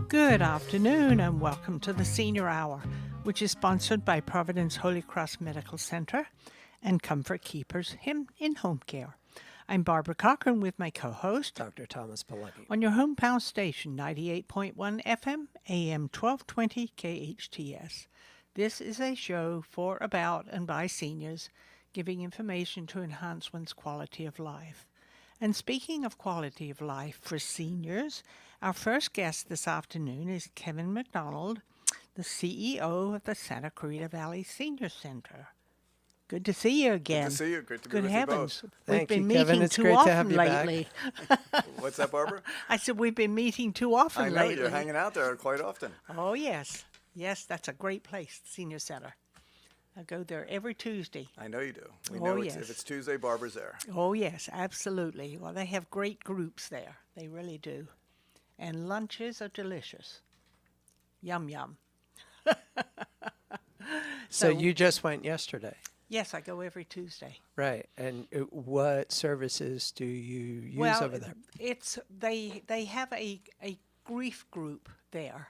Good afternoon and welcome to the Senior Hour, which is sponsored by Providence Holy Cross Medical Center and Comfort Keepers in-home care. I'm Barbara Cochran with my co-host, Dr. Thomas Polucki. on your hometown station, 98.1 FM, AM 1220 KHTS. This is a show for, about, and by seniors, giving information to enhance one's quality of life. And speaking of quality of life for seniors, our first guest this afternoon is Kevin MacDonald, the CEO of the Santa Clarita Valley Senior Center. Good to see you again. Good to see you. Great to be Good with heavens. you both. We've been Kevin. meeting It's too great to often have you back. lately. What's that, Barbara? I said we've been meeting too often I know, lately. you're hanging out there quite often. Oh, yes. Yes, that's a great place, the Senior Center. I go there every Tuesday. I know you do. We Oh, know yes. if it's Tuesday, Barbara's there. Oh, yes, absolutely. Well, they have great groups there. They really do. And lunches are delicious. Yum, yum. So you just went yesterday. Yes, I go every Tuesday. Right. And what services do you use over there? They have a grief group there.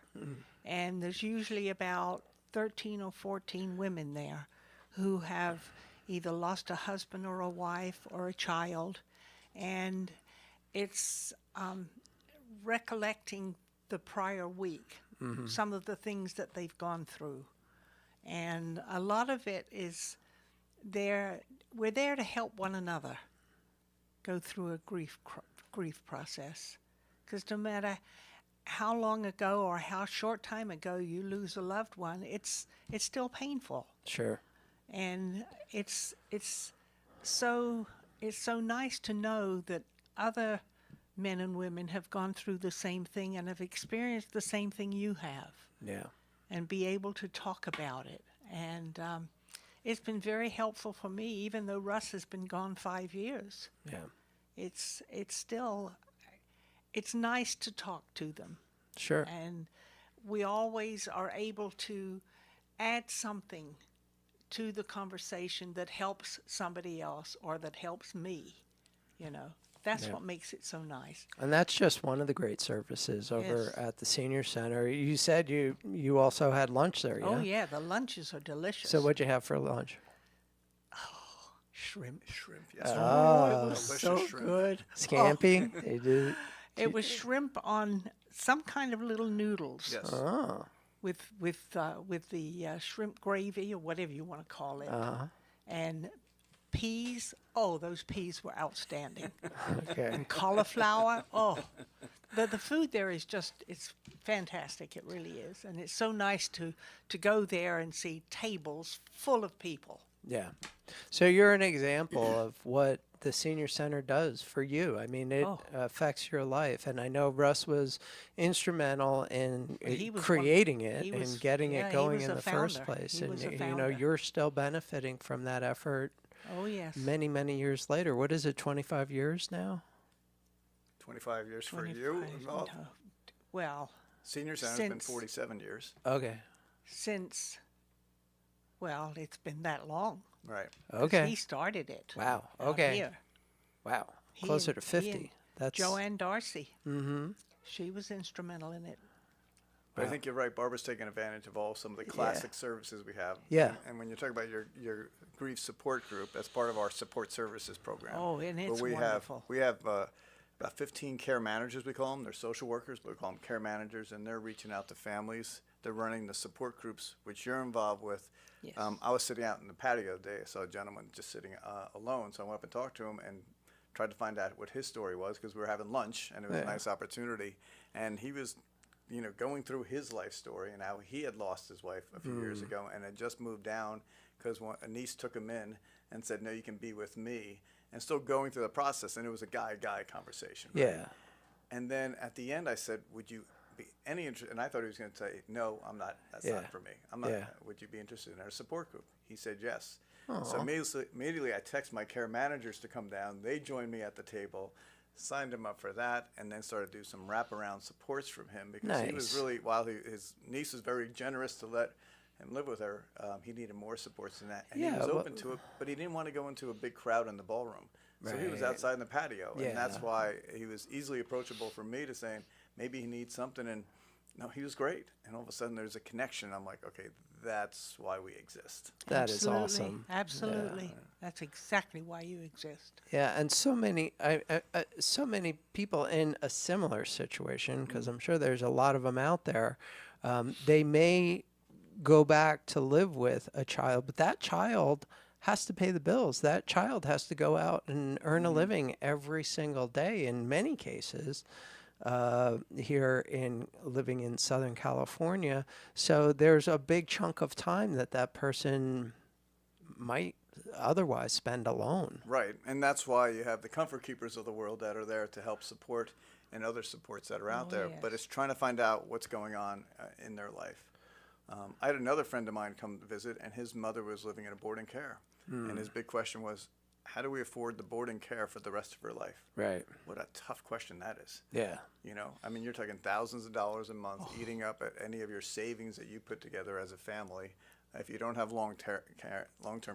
And there's usually about 13 or 14 women there who have either lost a husband or a wife or a child. And it's recollecting the prior week, some of the things that they've gone through. And a lot of it is we're there to help one another go through a grief process. Because no matter how long ago or how short time ago you lose a loved one, it's still painful. Sure. And it's so nice to know that other men and women have gone through the same thing and have experienced the same thing you have. Yeah. And be able to talk about it. And it's been very helpful for me, even though Russ has been gone 5 years. Yeah. It's still, it's nice to talk to them. Sure. And we always are able to add something to the conversation that helps somebody else or that helps me, you know. That's what makes it so nice. And that's just one of the great services over Yes. at the Senior Center. You said you also had lunch there, yeah? Oh, yeah, the lunches are delicious. So what'd you have for lunch? Shrimp. Shrimp, yes. Oh, it was Delicious so shrimp. good. Scampi? They do. It was shrimp on some kind of little noodles Yes. Oh. with the shrimp gravy or whatever you want to call it, and peas. Oh, those peas were outstanding. Okay. And cauliflower. Oh, the food there is it's fantastic. It really is, and it's so nice to go there and see tables full of people. Yeah. So you're an example of what the Senior Center does for you. I mean, it affects your life. And I know Russ was instrumental in creating it and getting it going in the first place. And, you know, you're still benefiting from that effort. Oh, yes. Many, many years later. What is it, 25 years now? 25 years for you. 25, Well, no. Well, Senior Center's been 47 years. Okay. Well, it's been that long. Right. 'Cause Okay. He started it. Wow. out Okay. Here. Wow. He Closer and- to he 50. and That's Joanne Darcy. Mm-hmm. She was instrumental in it. But I think you're right. Barbara's taking advantage of all some of the classic services we have. Yeah. And when you're talking about your grief support group, that's part of our support services program. Oh, and it's where wonderful. We have about 15 care managers, we call them. They're social workers, but we call them care managers, and they're reaching out to families. They're running the support groups, which you're involved with. Yes. I was sitting out in the patio today. I saw a gentleman just sitting alone, so I went up and talked to him and tried to find out what his story was because we were having lunch, and it was a nice opportunity. And he was, you know, going through his life story and how he had lost his wife a few years ago and had just moved down because a niece took him in and said, "No, you can be with me," and still going through the process. And it was a guy conversation. Right? Yeah. And then at the end, I said, "Would you be any interest?" And I thought he was going to say, "No, I'm not. That's not for me. I'm not. Would you be interested in our support group?" He said, "Yes." So immediately, I text my care managers to come down. They joined me at the table, signed him up for that, and then started to do some wraparound supports from him because he was really, while his niece was very generous to let him live with her, he needed more supports than that. And he was open to it, but he didn't want to go into a big crowd in the ballroom. So he was outside in the patio, and that's why he was easily approachable for me to saying maybe he needs something. And no, he was great. And all of a sudden there's a connection. I'm like, okay, that's why we exist. That is awesome. Absolutely. Yeah. That's exactly why you exist. Yeah, and so many people in a similar situation, because I'm sure there's a lot of them out there, they may go back to live with a child, but that child has to pay the bills. That child has to go out and earn a living every single day in many cases. Here living in Southern California. So there's a big chunk of time that person might otherwise spend alone. Right. And that's why you have the comfort keepers of the world that are there to help support, and other supports that are out there. Yes. But it's trying to find out what's going on in their life. I had another friend of mine come to visit, and his mother was living in a boarding care. And his big question was, how do we afford the boarding care for the rest of her life? Right. What a tough question that is. Yeah. You know, I mean, you're talking thousands of dollars a month, eating up at any of your savings that you put together as a family. If you don't have long-term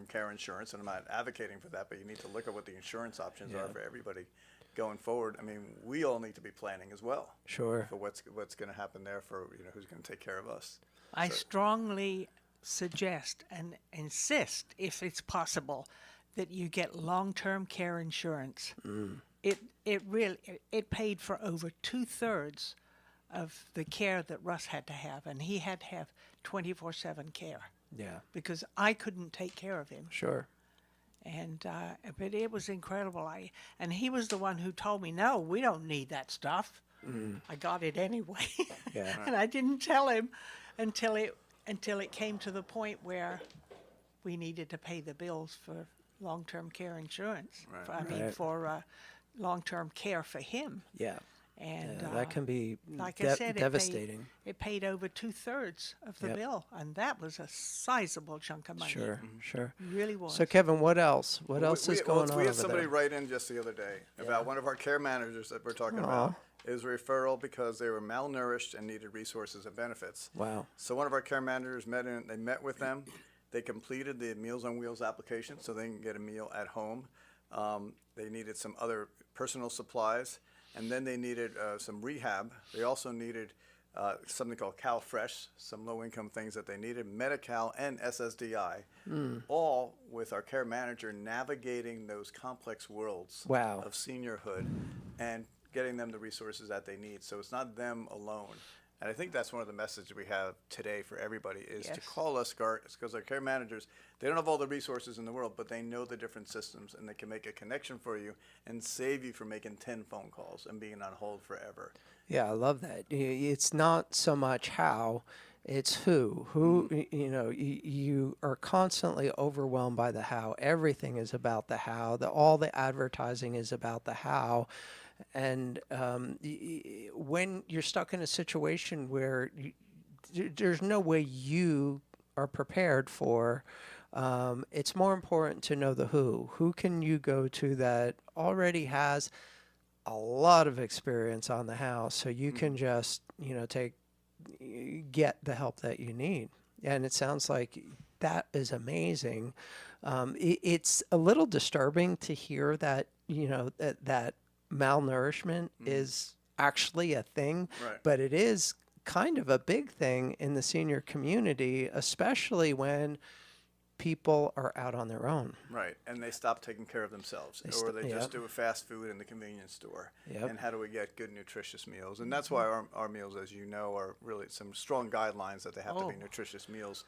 care insurance, and I'm not advocating for that, but you need to look at what the insurance options are for everybody going forward. I mean, we all need to be planning as well. Sure. For what's going to happen there, for who's going to take care of us. I strongly suggest and insist, if it's possible, that you get long-term care insurance. It paid for over 2/3 of the care that Russ had to have, and he had to have 24/7 care. Yeah. Because I couldn't take care of him. Sure. And but it was incredible. And he was the one who told me, no, we don't need that stuff. I got it anyway. Yeah. And I didn't tell him until it came to the point where we needed to pay the bills for long-term care insurance. Right. For long-term care for him. Yeah. And that can be like I said, devastating. It paid over 2/3 of the bill, and that was a sizable chunk of money. Sure, sure. It really was. So, Kevin, what else? What else is going on We had over somebody there? write in just the other day about one of our care managers that we're talking about. Is a referral because they were malnourished and needed resources and benefits. Wow. So one of our care managers met with them. They completed the Meals on Wheels application so they can get a meal at home. They needed some other personal supplies, and then they needed some rehab. They also needed something called CalFresh, some low-income things that they needed, Medi-Cal and SSDI, all with our care manager navigating those complex worlds of seniorhood and getting them the resources that they need. So it's not them alone. And I think that's one of the messages we have today for everybody is to call us, because our care managers, they don't have all the resources in the world, but they know the different systems, and they can make a connection for you and save you from making 10 phone calls and being on hold forever. Yeah, I love that. It's not so much how, it's who. You are constantly overwhelmed by the how. Everything is about the how. All the advertising is about the how. And when you're stuck in a situation where there's no way you are prepared for, it's more important to know the who. Who can you go to that already has a lot of experience on the how, so you can just get the help that you need. And it sounds like that is amazing. It's a little disturbing to hear that that malnourishment is actually a thing, but it is kind of a big thing in the senior community, especially when people are out on their own. Right, and they stop taking care of themselves, or they just do a fast food in the convenience store. And how do we get good, nutritious meals? And that's why our meals, as you know, are really some strong guidelines that they have to be nutritious meals.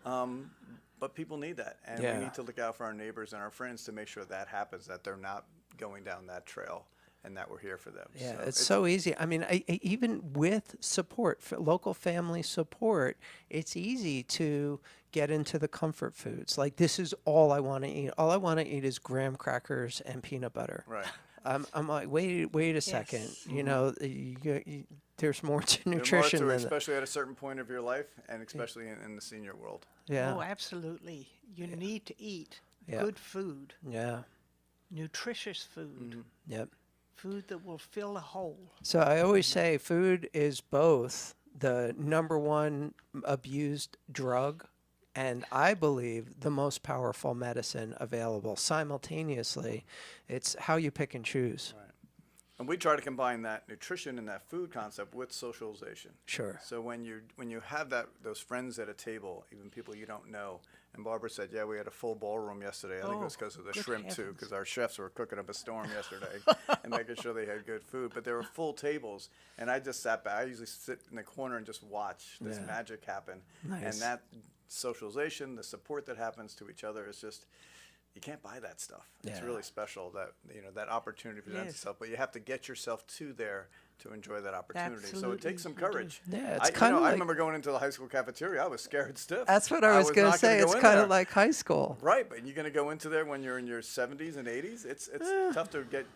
But people need that, and we need to look out for our neighbors and our friends to make sure that happens, that they're not going down that trail, and that we're here for them. Yeah, so it's so easy. I mean, even with support, local family support, it's easy to get into the comfort foods. Like, this is all I want to eat. All I want to eat is graham crackers and peanut butter. Right. I'm like, wait a second. There's more to nutrition than especially at a certain point of your life, and especially in the senior world. Yeah. Oh, absolutely. You need to eat good food. Yeah. Nutritious food. Yep. Food that will fill a hole. So I always say food is both the #1 abused drug and, I believe, the most powerful medicine available simultaneously. It's how you pick and choose. Right. And we try to combine that nutrition and that food concept with socialization. Sure. So when you have those friends at a table, even people you don't know, and Barbara said, yeah, we had a full ballroom yesterday. I think it was because of the shrimp too, because our chefs were cooking up a storm yesterday and making sure they had good food. But there were full tables, and I just sat back. I usually sit in the corner and just watch this magic happen. Nice. And that socialization, the support that happens to each other is just, you can't buy that stuff. It's really special that that opportunity presents itself, but you have to get yourself to there to enjoy that opportunity. Absolutely. So it takes some courage. Yeah, it's kind of I remember going into the high school cafeteria. I was scared stiff. That's what I was going to say. It's kind of like high school. Right, but you're going to go into there when you're in your 70s and 80s. It's tough to get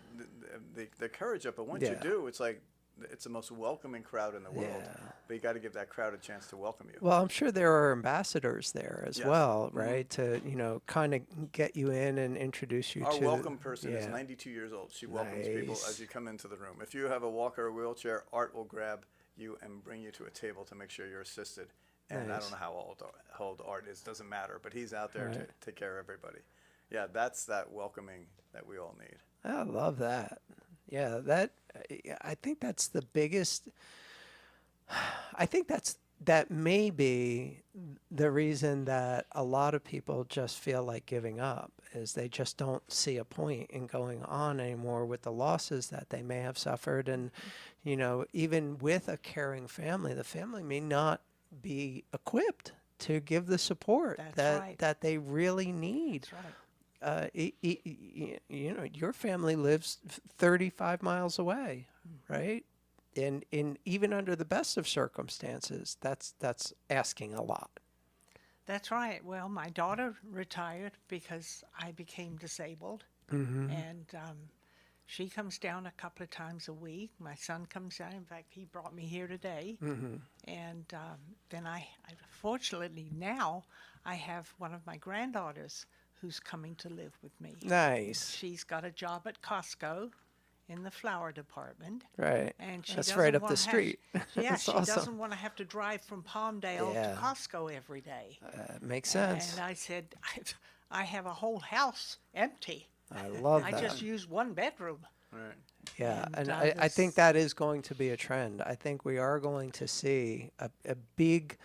the courage up, but once you do, it's like it's the most welcoming crowd in the world. But you got to give that crowd a chance to welcome you. Well, I'm sure there are ambassadors there as well, right? To kind of get you in and introduce you Our to. Our welcome person is 92 years old. She welcomes people as you come into the room. If you have a walker or wheelchair, Art will grab you and bring you to a table to make sure you're assisted. And I don't know how old Art is. Doesn't matter. But he's out there to take care of everybody. Yeah, that's that welcoming that we all need. I love that. Yeah, I think that's the biggest. I think that may be the reason that a lot of people just feel like giving up, is they just don't see a point in going on anymore with the losses that they may have suffered. And, even with a caring family, the family may not be equipped to give the support that they really need. That's right. Your family lives 35 miles away, right? And even under the best of circumstances, that's asking a lot. That's right. Well, my daughter retired because I became disabled, and she comes down a couple of times a week. My son comes down. In fact, he brought me here today. And then I fortunately now I have one of my granddaughters who's coming to live with me. Nice. She's got a job at Costco in the flower department. Right. And she That's right up the street. She awesome. doesn't want to have to drive from Palmdale to Costco every day. Makes sense. And I said, I have a whole house empty. I love that. I just use one bedroom. Right. Yeah, and I think that is going to be a trend. I think we are going to see a big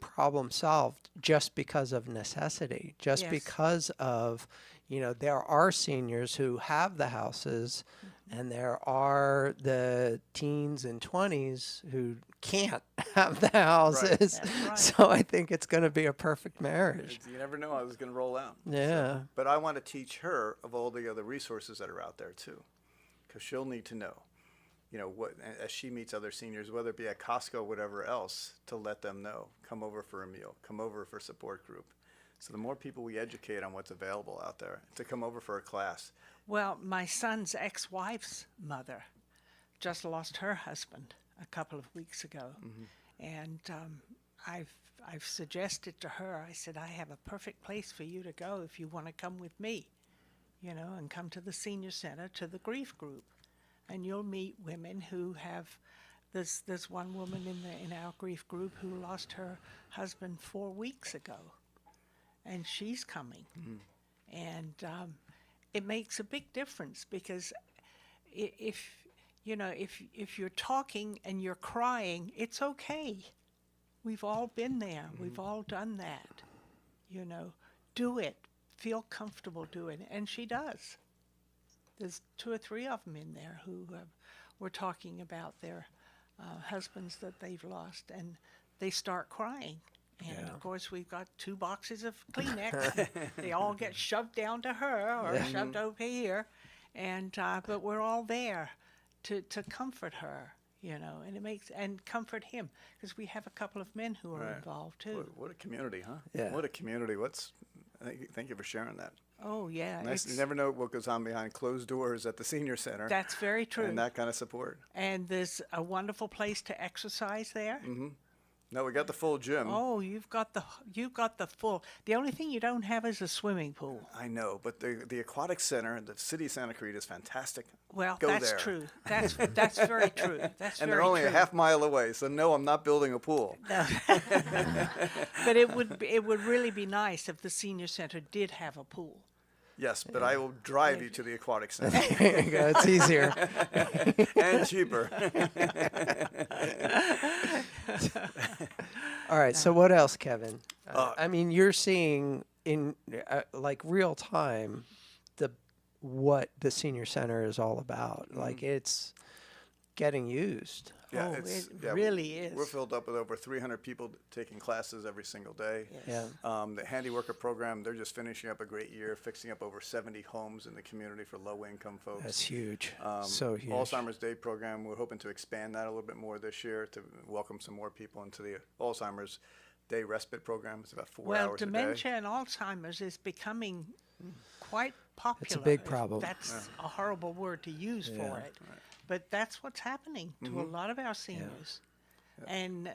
problem solved just because of necessity, just because of, there are seniors who have the houses, and there are the teens and 20s who can't have the houses. Right. So I think it's going to be a perfect marriage. You never know how it's going to roll out. Yeah. So, but I want to teach her of all the other resources that are out there too, because she'll need to know. What, as she meets other seniors, whether it be at Costco or whatever else, to let them know, come over for a meal, come over for a support group. So the more people we educate on what's available out there, to come over for a class. Well, my son's ex-wife's mother just lost her husband a couple of weeks ago. And I've suggested to her, I said, I have a perfect place for you to go if you want to come with me, and come to the senior center, to the grief group. And you'll meet women who have, there's one woman in our grief group who lost her husband 4 weeks ago, and she's coming. And it makes a big difference, because if you're talking and you're crying, it's okay. We've all been there. We've all done that. Do it. Feel comfortable doing it, and she does. There's 2 or 3 of them in there who were talking about their husbands that they've lost, and they start crying. And of course, we've got 2 boxes of Kleenex. They all get shoved down to her or shoved over here, and but we're all there to comfort her, and comfort him, because we have a couple of men who are involved too. What a community, huh? Yeah. What a community. Thank you for sharing that. Oh, yeah. Nice. You never know what goes on behind closed doors at the senior center. That's very true. And that kind of support. And there's a wonderful place to exercise there. No, we got the full gym. Oh, you've got the full. The only thing you don't have is a swimming pool. I know, but the aquatic center in the city of Santa Clarita is fantastic. Well, Go that's there. true. That's very true. That's and very they're only true. a half mile away, so no, I'm not building a pool. No. But it would really be nice if the senior center did have a pool. Yes, but I will drive you to the aquatic center. There you go. It's easier. And cheaper. All right. So what else, Kevin? I mean, you're seeing in like real time what the senior center is all about. Like it's getting used. Yeah, it really is. We're filled up with over 300 people taking classes every single day. Yes. Yeah. The Handy Worker program, they're just finishing up a great year, fixing up over 70 homes in the community for low-income folks. That's huge. So huge. Alzheimer's Day program, we're hoping to expand that a little bit more this year to welcome some more people into the Alzheimer's Day respite program. It's about 4 hours a day. Well, dementia and Alzheimer's is becoming quite popular. It's a big problem. That's a horrible word to use for it. Right. But that's what's happening to a lot of our seniors. Yeah. And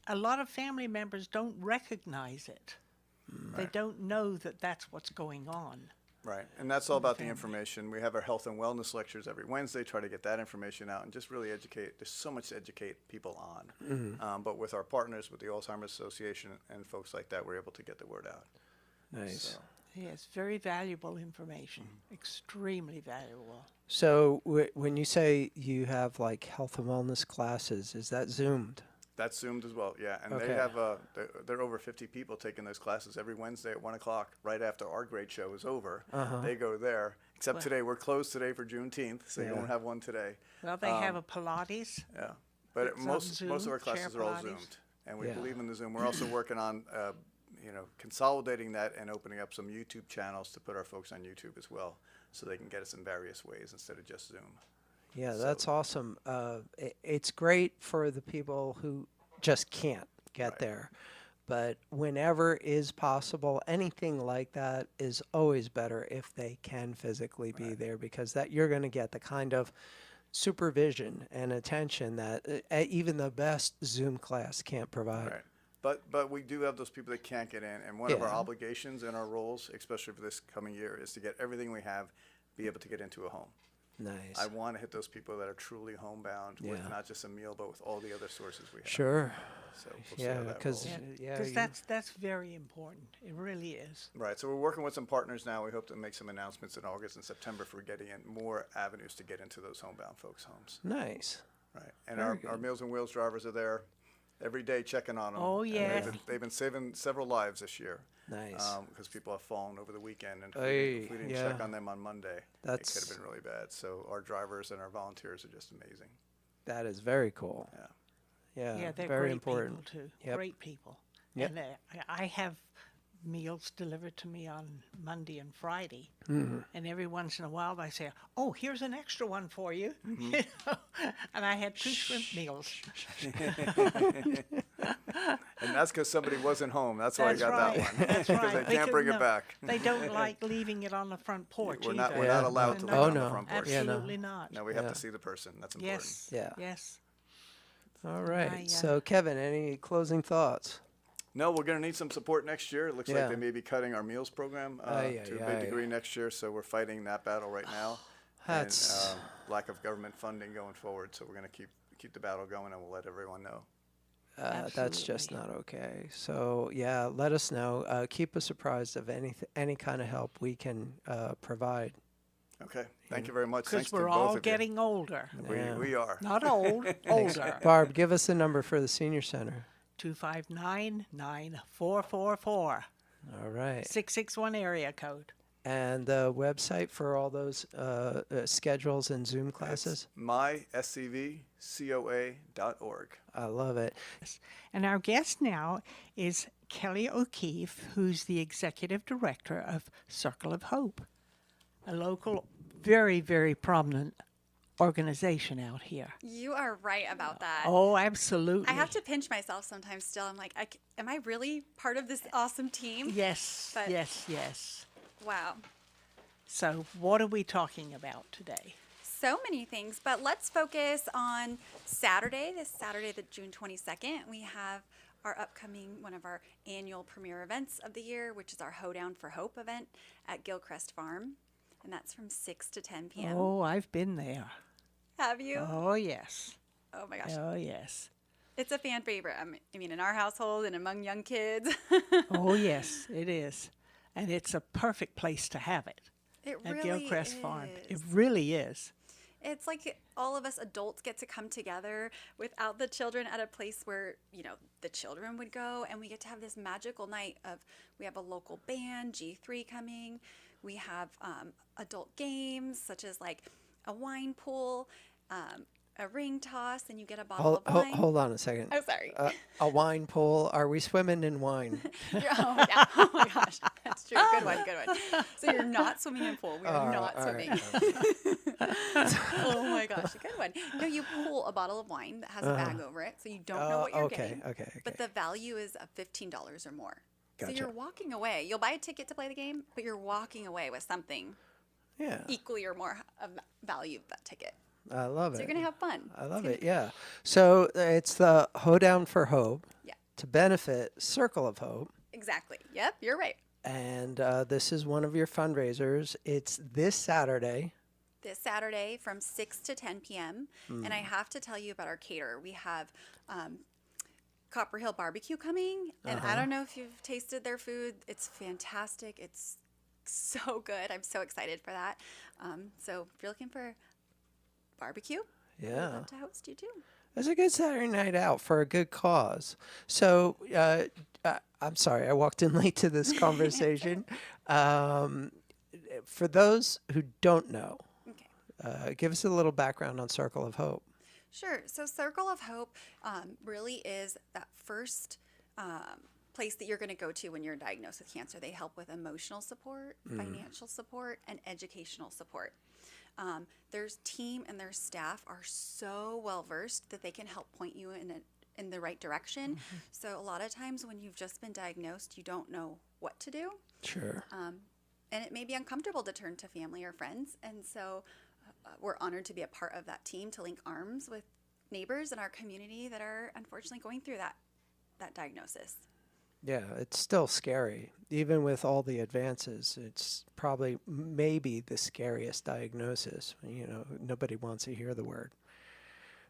a lot of family members don't recognize it. They don't know that that's what's going on. Right, and that's all about the information. We have our health and wellness lectures every Wednesday, try to get that information out and just really educate. There's so much to educate people on. But with our partners, with the Alzheimer's Association and folks like that, we're able to get the word out. Nice. So. Yes, very valuable information, extremely valuable. So when you say you have like health and wellness classes, is that Zoomed? That's Zoomed as well, yeah. And they have, there are over 50 people taking those classes every Wednesday at 1 o'clock, right after our grade show is over. They go there, except today. We're closed today for Juneteenth, so you don't have one today. Well, they have a Pilates. Yeah, but most of our classes are all Zoomed. And we believe in the Zoom. We're also working on consolidating that and opening up some YouTube channels to put our folks on YouTube as well, so they can get us in various ways instead of just Zoom. Yeah, that's awesome. It's great for the people who just can't get there. But whenever is possible, anything like that is always better if they can physically be there, because that you're going to get the kind of supervision and attention that even the best Zoom class can't provide. Right. But we do have those people that can't get in, and one of our obligations and our roles, especially for this coming year, is to get everything we have, be able to get into a home. Nice. I want to hit those people that are truly homebound with not just a meal, but with all the other sources we have. Sure. So we'll because that's very important. It really is. Right. So we're working with some partners now. We hope to make some announcements in August and September for getting in more avenues to get into those homebound folks' homes. Nice. Right. And our Meals on Wheels drivers are there every day checking on them. Oh, yeah. They've been saving several lives this year. Nice. Because people have fallen over the weekend, and if we didn't check on them on Monday, it could have been really bad. So our drivers and our volunteers are just amazing. That is very cool. Yeah, they're very great important. people too. Yep. Great people. Yep. And I have meals delivered to me on Monday and Friday, and every once in a while they say, "Oh, here's an extra one for you," you know? And I had 2 shrimp meals. And that's because somebody wasn't home. That's why I got that one. That's right. Because they can't bring it back. They don't like leaving it on the front porch. We're either. not allowed to leave it on the front porch. Absolutely not. No, we have to see the person. That's important. Yes. Yeah. Yes. All right. So, Kevin, any closing thoughts? No, we're going to need some support next year. It looks like they may be cutting our meals program to a big degree next year, so we're fighting that battle right now. That's lack of government funding going forward, so we're going to keep the battle going, and we'll let everyone know. That's just not okay. So, let us know. Keep us apprised of any kind of help we can provide. Okay. Thank you very much. Because we're all getting older. We are. Not old, older. Barb, give us the number for the Senior Center. 259-9444. All right. 661 area code. And the website for all those schedules and Zoom classes? It's myscvcoa.org. I love it. And our guest now is Kelly O'Keefe, who's the executive director of Circle of Hope, a local, very, very prominent organization out here. You are right about that. Oh, absolutely. I have to pinch myself sometimes still. I'm like, am I really part of this awesome team? Yes, But- yes. Wow. So what are we talking about today? So many things, but let's focus on Saturday, the June 22nd. We have our upcoming, one of our annual premier events of the year, which is our Hoedown for Hope event at Gilchrist Farm. And that's from 6 to 10 p.m. Oh, I've been there. Have you? Oh, yes. Oh, my gosh. Oh, yes. It's a fan favorite. I mean, in our household and among young kids. Oh, yes, it is. and it's a perfect place to have it. It at really Gilchrist is. Farm. It really is. It's like all of us adults get to come together without the children at a place where, the children would go. And we get to have this magical night we have a local band, G3 coming. We have adult games such as like a wine pool, a ring toss, and you get a bottle of wine. Hold on a second. Oh, sorry. A wine pool. Are we swimming in wine? Oh, yeah. Oh, my gosh. That's true. Good one. So you're not swimming in a pool. We are not swimming. Right. Oh, my gosh. Good one. No, you pull a bottle of wine that has a bag over it, so you don't know what you're getting. Okay. But the value is of $15 or more. Gotcha. So you're walking away. You'll buy a ticket to play the game, but you're walking away with something equally or more of value of that ticket. I love it. So you're going to have fun. I love it, yeah. So it's the Hoedown for Hope to benefit Circle of Hope. Exactly. Yep, you're right. And this is one of your fundraisers. It's this Saturday. This Saturday from 6 to 10 p.m. And I have to tell you about our caterer. We have Copper Hill Barbecue coming. And I don't know if you've tasted their food. It's fantastic. It's so good. I'm so excited for that. So if you're looking for barbecue, I'd love to host you too. It's a good Saturday night out for a good cause. So I'm sorry, I walked in late to this conversation. For those who don't know, give us a little background on Circle of Hope. Sure. So Circle of Hope really is that first place that you're going to go to when you're diagnosed with cancer. They help with emotional support, financial support, and educational support. Their team and their staff are so well versed that they can help point you in the right direction. So a lot of times when you've just been diagnosed, you don't know what to do. Sure. And it may be uncomfortable to turn to family or friends. And so we're honored to be a part of that team to link arms with neighbors in our community that are unfortunately going through that diagnosis. Yeah, it's still scary. Even with all the advances, it's probably maybe the scariest diagnosis. Nobody wants to hear the word.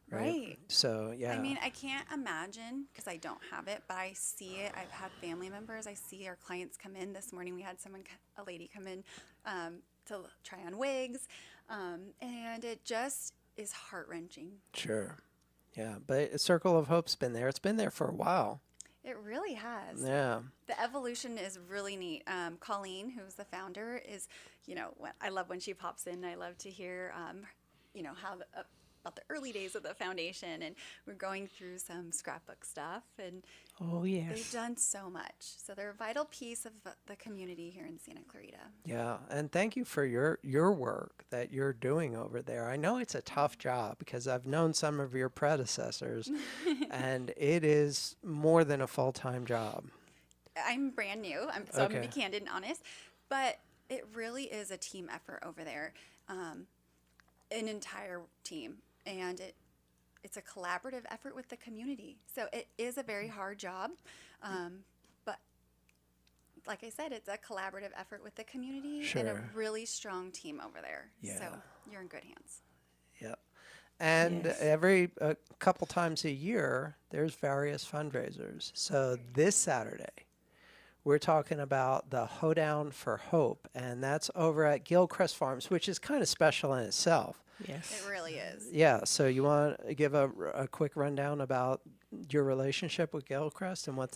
Right. So, yeah. I mean, I can't imagine because I don't have it, but I see it. I've had family members. I see our clients come in. This morning we had a lady come in to try on wigs, and it just is heart-wrenching. Sure. Yeah, but Circle of Hope's been there. It's been there for a while. It really has. Yeah. The evolution is really neat. Colleen, who's the founder, is, I love when she pops in. I love to hear, how about the early days of the foundation. And we're going through some scrapbook stuff. And they've done so much. So they're a vital piece of the community here in Santa Clarita. Yeah. And thank you for your work that you're doing over there. I know it's a tough job because I've known some of your predecessors and it is more than a full-time job. I'm brand new. I'm going to be candid and honest, but it really is a team effort over there. An entire team. And it's a collaborative effort with the community. So it is a very hard job. But like I said, it's a collaborative effort with the community and a really strong team over there. Yeah. So you're in good hands. Yeah. And every couple times a year, there's various fundraisers. So this Saturday, we're talking about the Hoedown for Hope, and that's over at Gilchrist Farms, which is kind of special in itself. Yes. It really is. Yeah, so you want to give a quick rundown about your relationship with Gilchrist and what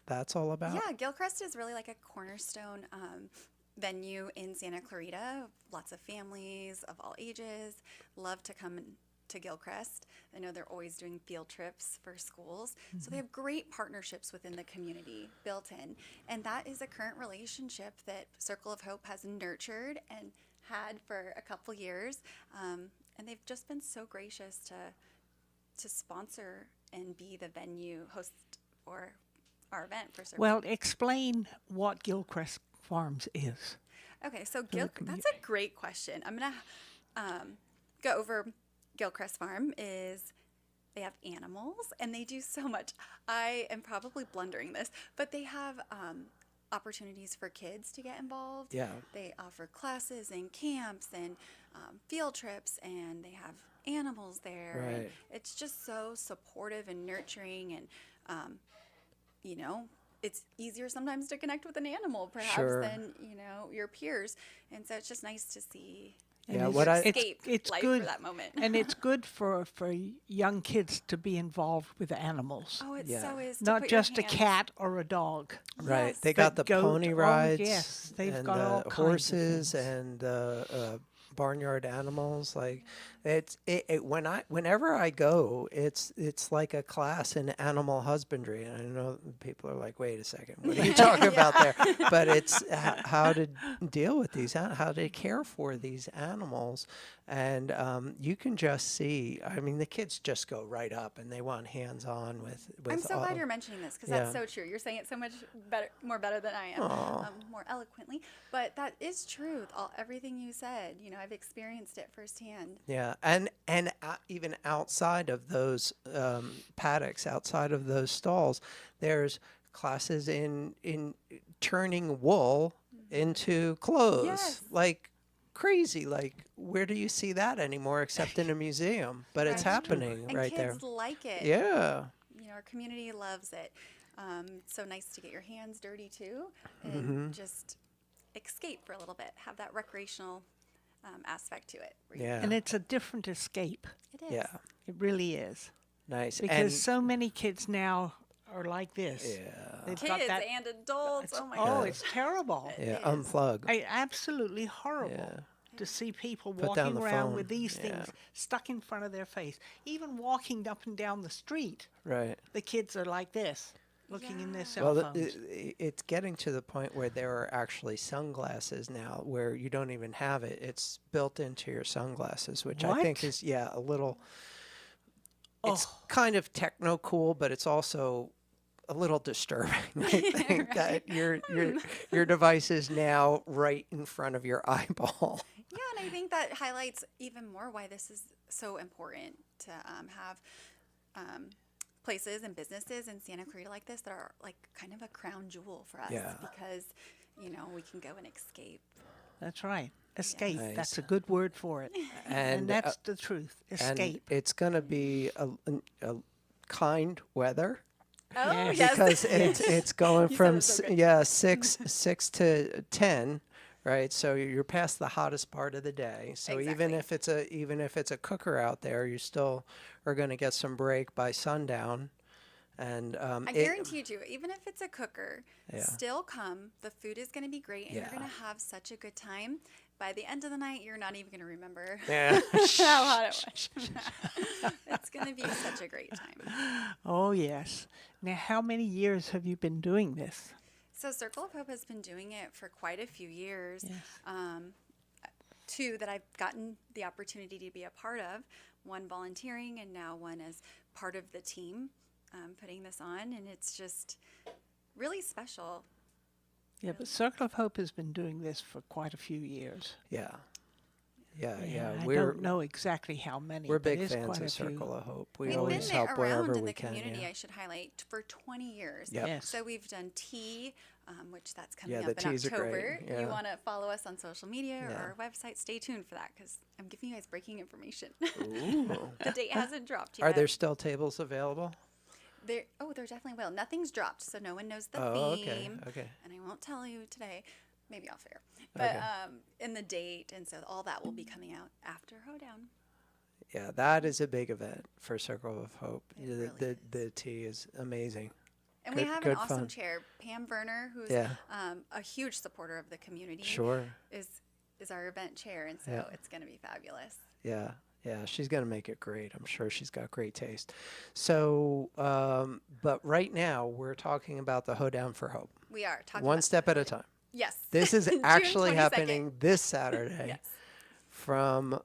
that's all about? Yeah, Gilchrist is really like a cornerstone venue in Santa Clarita. Lots of families of all ages love to come to Gilchrist. I know they're always doing field trips for schools. So they have great partnerships within the community built in. And that is a current relationship that Circle of Hope has nurtured and had for a couple years. And they've just been so gracious to sponsor and be the venue host for our event for Circle. Well, explain what Gilchrist Farms is. Okay, so that's a great question. I'm going to go over Gilchrist Farm. They have animals, and they do so much. I am probably blundering this, but they have opportunities for kids to get involved. Yeah. They offer classes and camps and field trips, and they have animals there. Right. And it's just so supportive and nurturing, and it's easier sometimes to connect with an animal perhaps Sure. than, your peers. And so it's just nice to see Yeah, escape it's life good for that moment. and it's good for young kids to be involved with animals. Oh, it Yeah. so is. Not just a cat or a dog. Right. Yes. They got the But goat, pony rides yes, they've and got all kinds of horses things. and barnyard animals. Like whenever I go, it's like a class in animal husbandry. And I know people are like, wait a second, what are you talking about there? But it's how to deal with these, how to care for these animals. And you can just see, I mean, the kids just go right up and they want hands-on with I'm so all, glad you're mentioning this because Yeah. that's so true. You're saying it so much better than I am, more eloquently. But that is true. Everything you said, I've experienced it firsthand. Yeah, and even outside of those paddocks, outside of those stalls, there's classes in turning wool into clothes, Yes. like crazy. Like, where do you see that anymore except in a museum? But it's Right. happening And right there. kids like it. Yeah. Our community loves it. It's so nice to get your hands dirty too and Mm-hmm. just escape for a little bit, have that recreational aspect to it. where you- Yeah. And it's a different escape. It is. Yeah. It really is. Nice. Because And so many kids now are like this. yeah. They've got Kids that. and adults. Oh my Oh, God. it's terrible. Yeah, It is. unplug. Absolutely horrible Yeah. to see people Put down walking the around phone. with these Yeah. things stuck in front of their face. Even walking up and down the street, Right. the kids are like this, looking in their Yeah. cell Well, phones. it's getting to the point where there are actually sunglasses now where you don't even have it. It's built into your sunglasses, which I think What? is, a little, it's Oh. kind of techno cool, but it's also a little disturbing. I think that your device is now right in front of your eyeball. Yeah, and I think that highlights even more why this is so important to have places and businesses in Santa Clarita like this that are like kind of a crown jewel for us Yeah. because, we can go and escape. That's right. Escape. Nice. That's a good word for it. And that's the truth. And Escape. it's going to be a kind weather. Oh, Yes. yes. Because it's going You said from it so good. 6 to 10, right? So you're past the hottest part of the day. So even Exactly. if it's a cooker out there, you still are going to get some break by sundown. And I guarantee you too, even if it's a cooker, Yeah. still come. The food is going to be great and you're Yeah. going to have such a good time. By the end of the night, you're not even going to remember yeah. how hot it was. It's going to be such a great time. Oh, yes. Now, how many years have you been doing this? So Circle of Hope has been doing it for quite a few years. Yes. Two that I've gotten the opportunity to be a part of, one volunteering and now one as part of the team putting this on. And it's just really special. Yeah, but Circle of Hope has been doing this for quite a few years. Yeah. I We're don't know exactly how many. we're but big it's fans quite of a few. Circle of Hope. We We've always been help around wherever in we the can. community, Yeah. I should highlight, for 20 years. Yep. Yes. So we've done tea, which that's coming Yeah, up the in teas are great, October. yeah. You want to follow us on social media or Yeah. our website. Stay tuned for that because I'm giving you guys breaking information. Ooh. The date hasn't dropped yet. Are there still tables available? There definitely will. Nothing's dropped, so no one knows the Oh, theme. okay. And I won't tell you today. Maybe off air. But Okay. in the date, and so all that will be coming out after Hoedown. Yeah, that is a big event for Circle of Hope. It The, really the tea is amazing. And Good- we have good an awesome fun. chair. Pam Werner, who's Yeah. a huge supporter of the community, Sure. is our event chair, and so Yeah. it's going to be fabulous. Yeah. Yeah, she's going to make it great. I'm sure she's got great taste. So, but right now we're talking about the Hoedown for Hope. We are talking One about step at a time. Yes. This is June actually 22nd. happening this Saturday Yes. from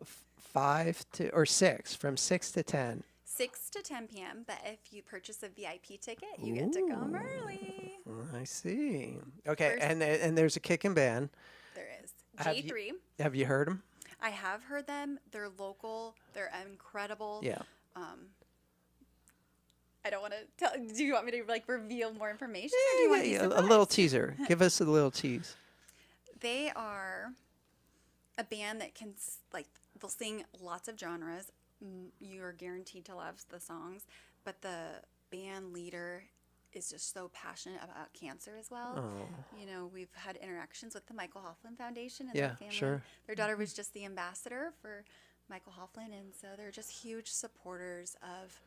6 to 10. 6 to 10 p.m. But if you purchase a VIP ticket, you get to come early. I see. Okay, First- and there's a kicking band. There is Have you- J3. Have you heard them? I have heard them. They're local. They're incredible. Yeah. I don't want to tell. Do you want me to reveal more information? Or do you want to be a little surprised? teaser. Give us a little tease. They are a band that can they'll sing lots of genres. You are guaranteed to love the songs, but the band leader is just so passionate about cancer as well. You know, we've had interactions with the Michael Hoffman Foundation and their family. Sure. Their daughter was just the ambassador for Michael Hoffman, and so they're just huge supporters of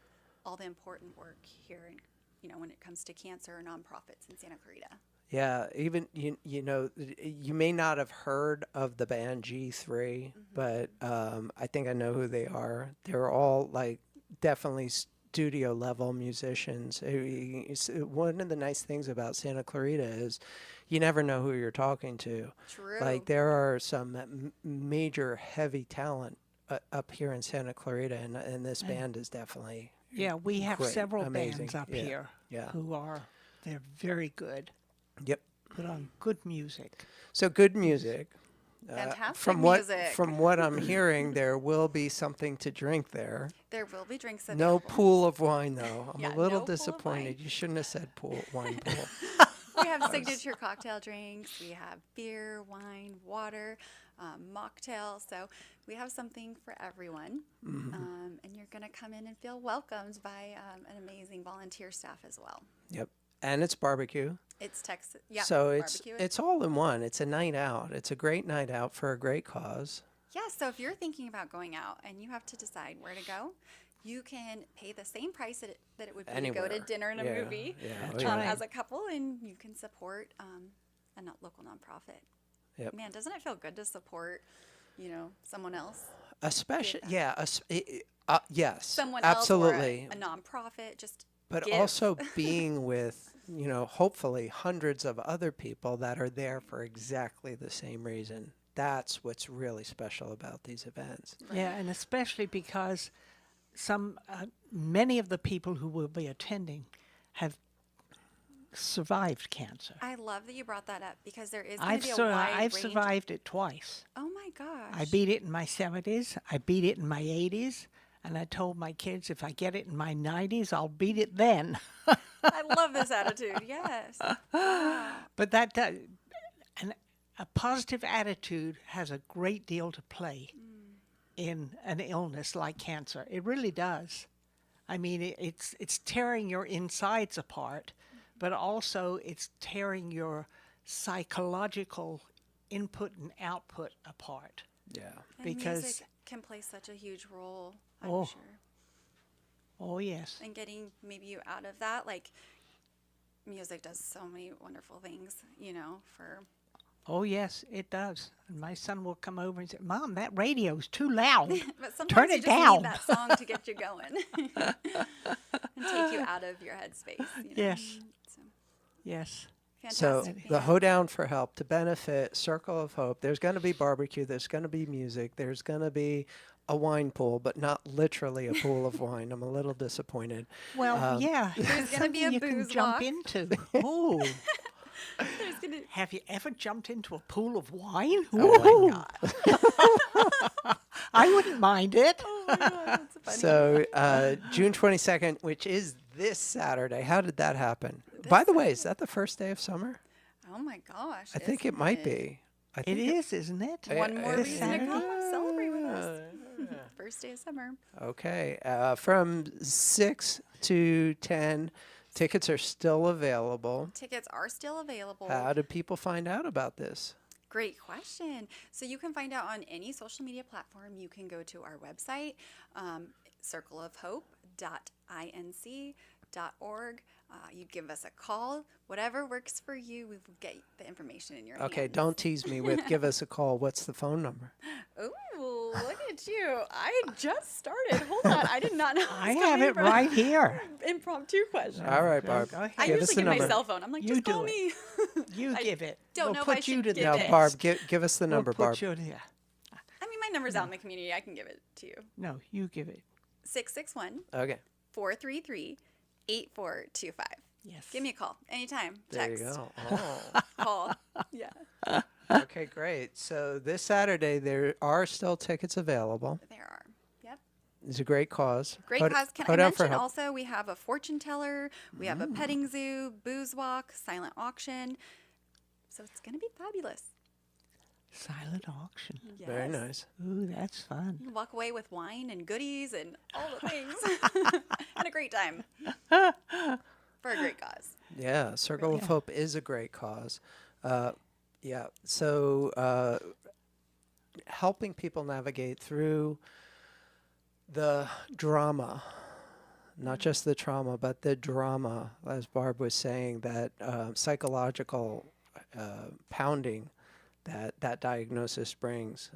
all the important work here, and you know, when it comes to cancer nonprofits in Santa Clarita. Yeah, even you know, you may not have heard of the band G3, but I think I know who they are. They're all like definitely studio level musicians. One of the nice things about Santa Clarita is you never know who you're talking to. True. Like there are some major heavy talent up here in Santa Clarita, and this band is definitely we have great, several amazing. bands up here who are they're very good. Yep. Put on good music. So good music. Fantastic music. From what I'm hearing, there will be something to drink there. There will be drinks available. No pool of wine, though. I'm a little no disappointed. You shouldn't have said wine pool. We have signature cocktail drinks. We have beer, wine, water, mocktail. So we have something for everyone. And you're going to come in and feel welcomed by an amazing volunteer staff as well. Yep. And it's barbecue. It's Texas. Yeah. So barbecue. it's all in one. It's a night out. It's a great night out for a great cause. Yeah. So if you're thinking about going out and you have to decide where to go, you can pay the same price that it would be Anywhere. to go to dinner and a movie Yeah. as a couple, and you can support a local nonprofit. Yep. Man, doesn't it feel good to support, you know, someone else? Especially, yes, Someone absolutely. else or a nonprofit, just But give. also being with, you know, hopefully hundreds of other people that are there for exactly the same reason. That's what's really special about these events. Yeah, and especially because many of the people who will be attending have survived cancer. I love that you brought that up because there is going to be a wide I've range. survived it twice. Oh my gosh. I beat it in my 70s. I beat it in my 80s. And I told my kids, if I get it in my 90s, I'll beat it then. I love this attitude. Yes. But a positive attitude has a great deal to play in an illness like cancer. It really does. I mean, it's tearing your insides apart, but also it's tearing your psychological input and output apart. Yeah. And Because music can play such a huge role, I'm sure. Oh, yes. And getting maybe you out of that, like music does so many wonderful things, you know, for... Oh, yes, it does. And my son will come over and say, Mom, that radio's too loud. But sometimes Turn you it just down. need that song to get you going and take you out of your headspace. You know? Yes. So, Yes. So fantastic. the Hoedown for Help to benefit Circle of Hope. There's going to be barbecue. There's going to be music. There's going to be a wine pool, but not literally a pool of wine. I'm a little disappointed. Well, yeah. There's gonna be a you can booze jump walk. into. Oh. There's gonna... Have you ever jumped into a pool of wine? Oh my God. I wouldn't mind it. Oh my God, that's funny. So June 22nd, which is this Saturday. How did that happen? By the way, is that the first day of summer? Oh my gosh. I think it isn't might be. I It think is, isn't it? One more This reason to Saturday? come celebrate with us. First day of summer. Okay. From 6 to 10, tickets are still available. Tickets are still available. How do people find out about this? Great question. So you can find out on any social media platform. You can go to our website, circleofhope.inc.org. You give us a call. Whatever works for you, we will get the information in your hands. Okay, don't tease me with give us a call. What's the phone number? Ooh, look at you. I just started. Hold on. I did not know. I have it right here. Impromptu question. All right, Barb. Go ahead. I Give us usually the give my number. cell phone. I'm like, You just do call it. me. You I give it. don't We'll know if put I you should to give the Now, it. Barb, give us the number, we'll Barb. put you to, I mean, my number's out in the community. I can give it to you. no, you give it. 661 Okay. 433 8425. Yes. Give me a call anytime. There Text. you go. Oh. Call. Yeah. Okay, great. So this Saturday, there are still tickets available. There are. Yep. It's a great cause. Great cause. Can I Hoedown for mention Help. also we have a fortune teller, we have a petting zoo, booze walk, silent auction. So it's going to be fabulous. Silent auction. Yes. Very nice. Ooh, that's fun. You walk away with wine and goodies and all the things. And a great time. for a great cause. Yeah, Circle of Hope is a great cause. So helping people navigate through the drama, not just the trauma, but the drama, as Barb was saying, that psychological pounding that diagnosis brings.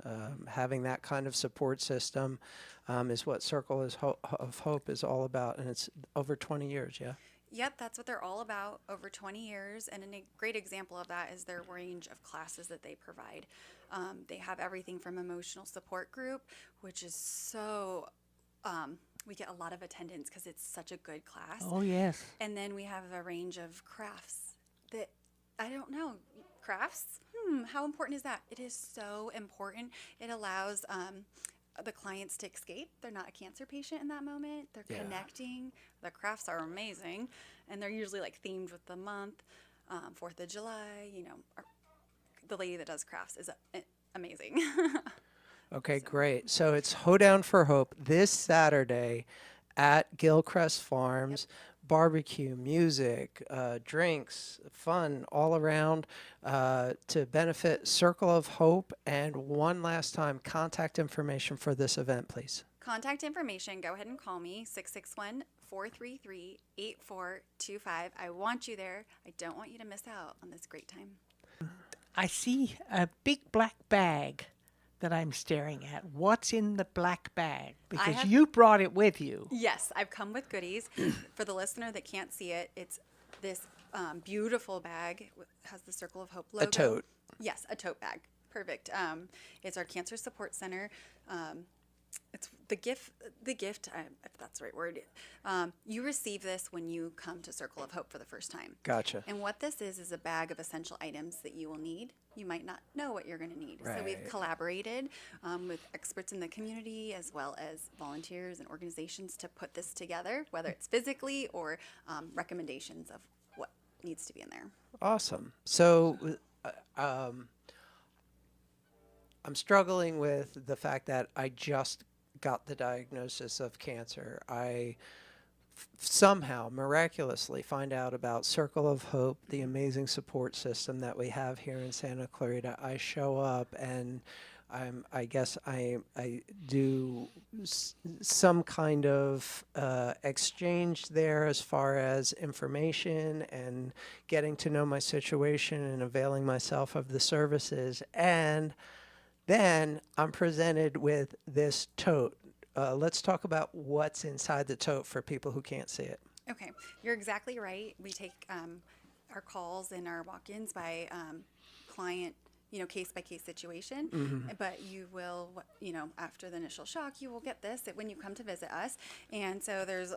Having that kind of support system is what Circle of Hope is all about, and it's over 20 years, yeah? Yep, that's what they're all about, over 20 years, and a great example of that is their range of classes that they provide. They have everything from emotional support group, which is so, we get a lot of attendance because it's such a good class. Oh, yes. And then we have a range of crafts that, I don't know, crafts? How important is that? It is so important. It allows the clients to escape. They're not a cancer patient in that moment. They're connecting. The crafts are amazing, and they're usually like themed with the month. 4th of July, you know, the lady that does crafts is amazing. Okay, great. So it's Hoedown for Hope this Saturday at Gilcrest Farms. Yep. Barbecue, music, drinks, fun all around to benefit Circle of Hope. And one last time, contact information for this event, please. Contact information, go ahead and call me, 661-433-8425. I want you there. I don't want you to miss out on this great time. I see a big black bag that I'm staring at. What's in the black bag? Because you brought it with you. Yes, I've come with goodies. For the listener that can't see it, it's this beautiful bag. It has the Circle of Hope logo. A tote. Yes, a tote bag. Perfect. It's our Cancer Support Center. It's the gift, if that's the right word. You receive this when you come to Circle of Hope for the first time. Gotcha. And what this is a bag of essential items that you will need. You might not know what you're going to need. Right. So we've collaborated with experts in the community as well as volunteers and organizations to put this together, whether it's physically or recommendations of what needs to be in there. Awesome. So I'm struggling with the fact that I just got the diagnosis of cancer. I somehow miraculously find out about Circle of Hope, the amazing support system that we have here in Santa Clarita. I show up and I guess I do some kind of exchange there as far as information and getting to know my situation and availing myself of the services. And then I'm presented with this tote. Let's talk about what's inside the tote for people who can't see it. Okay, you're exactly right. We take our calls and our walk-ins by client, case-by-case situation. Mm-hmm. But you will, after the initial shock, you will get this when you come to visit us. And so there's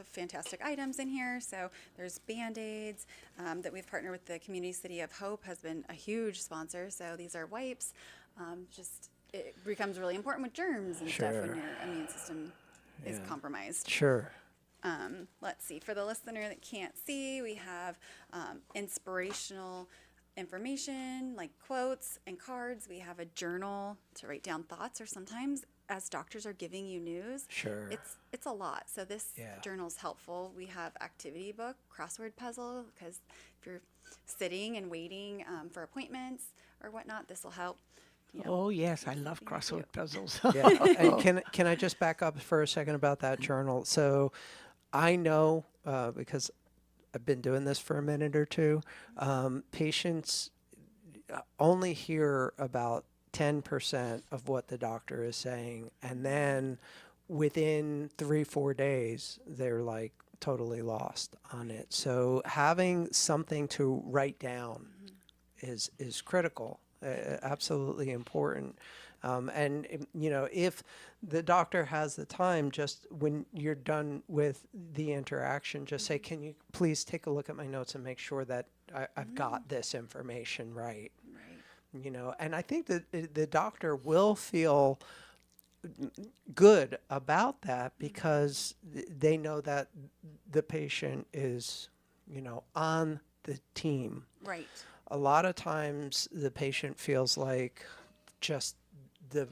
fantastic items in here. So there's Band-Aids that we've partnered with the Community City of Hope, has been a huge sponsor. So these are wipes. It becomes really important with germs and stuff when your immune system is compromised. Sure. Let's see. For the listener that can't see, we have inspirational information like quotes and cards. We have a journal to write down thoughts, or sometimes as doctors are giving you news. Sure. It's a lot. So this journal's helpful. We have activity book, crossword puzzle, because if you're sitting and waiting for appointments or whatnot, this will help. Oh, yes, I love crossword puzzles. Yeah. And can I just back up for a second about that journal? So I know, because I've been doing this for a minute or two, patients only hear about 10% of what the doctor is saying. And then within 3-4 days, they're like totally lost on it. So having something to write down is critical. Absolutely important. And if the doctor has the time, just when you're done with the interaction, just say, can you please take a look at my notes and make sure that I've got this information right. And I think that the doctor will feel good about that because they know that the patient is, on the team. Right. A lot of times the patient feels like just the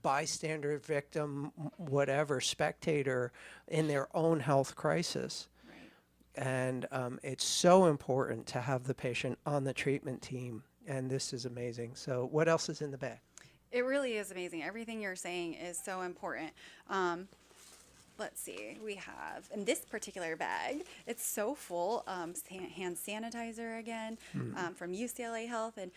bystander, victim, whatever, spectator in their own health crisis. And it's so important to have the patient on the treatment team. And this is amazing. So what else is in the bag? It really is amazing. Everything you're saying is so important. Let's see, we have in this particular bag, it's so full. Hand sanitizer again from UCLA Health. And,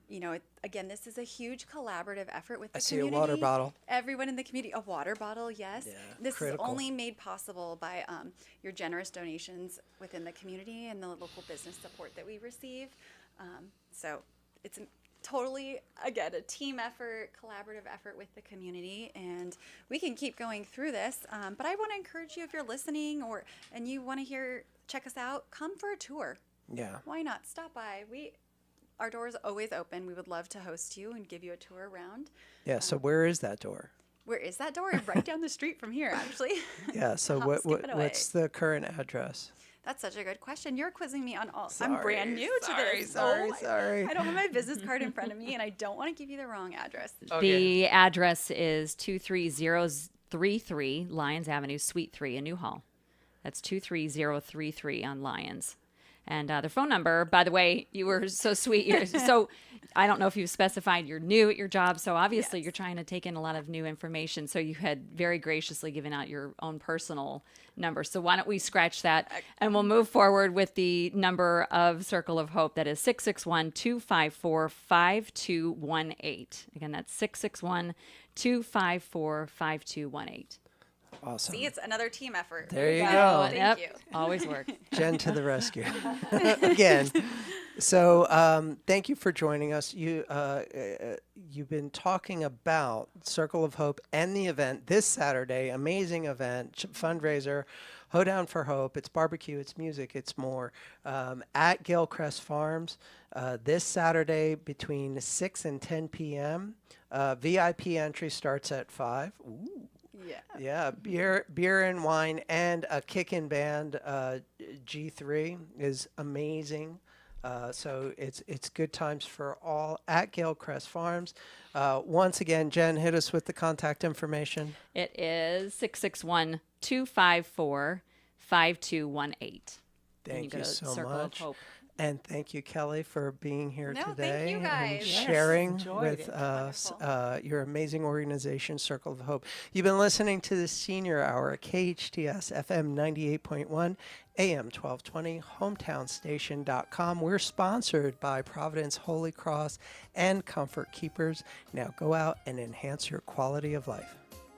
you know, again, this is a huge collaborative effort with the community. I see a water bottle. Everyone in the community, a water bottle, yes. Yeah, this critical. is only made possible by your generous donations within the community and the local business support that we receive. So it's totally, again, a team effort, collaborative effort with the community, and we can keep going through this. But I want to encourage you, if you're listening and you want to check us out, come for a tour. Yeah. Why not? Stop by. Our door is always open. We would love to host you and give you a tour around. Yeah. So where is that door? Where is that door? Right down the street from here, actually. Yeah. So what's the current address? That's such a good question. You're quizzing me on all. I'm brand new to this. Sorry. I don't have my business card in front of me, and I don't want to give you the wrong address. Okay. The address is 23033 Lyons Avenue, Suite 3 in New Hall. That's 23033 on Lyons. And their phone number, by the way, you were so sweet. So I don't know if you've specified you're new at your job. So obviously You're trying to take in a lot of new information. So you had very graciously given out your own personal number. So why don't we scratch that and we'll move forward with the number of Circle of Hope. That is 661-254-5218. Again, that's 661-254-5218. Awesome. See, it's another team effort. There you go. Thank you. Always work. Jen to the rescue. Again. So thank you for joining us. You've been talking about Circle of Hope and the event this Saturday. Amazing event, fundraiser, Hoedown for Hope. It's barbecue, it's music, it's more. At Gilcrest Farms this Saturday between 6 and 10 p.m. VIP entry starts at 5. Ooh. Yeah, beer and wine and a kickin' band. G3 is amazing. So it's good times for all at Gilcrest Farms. Once again, Jen, hit us with the contact information. It is 661-254-5218. Thank you so much. And thank you, Kelly, for being here today thank you guys. and sharing with us your amazing organization, Circle of Hope. You've been listening to the Senior Hour at KHTS FM 98.1, AM 1220, hometownstation.com. We're sponsored by Providence Holy Cross and Comfort Keepers. Now go out and enhance your quality of life.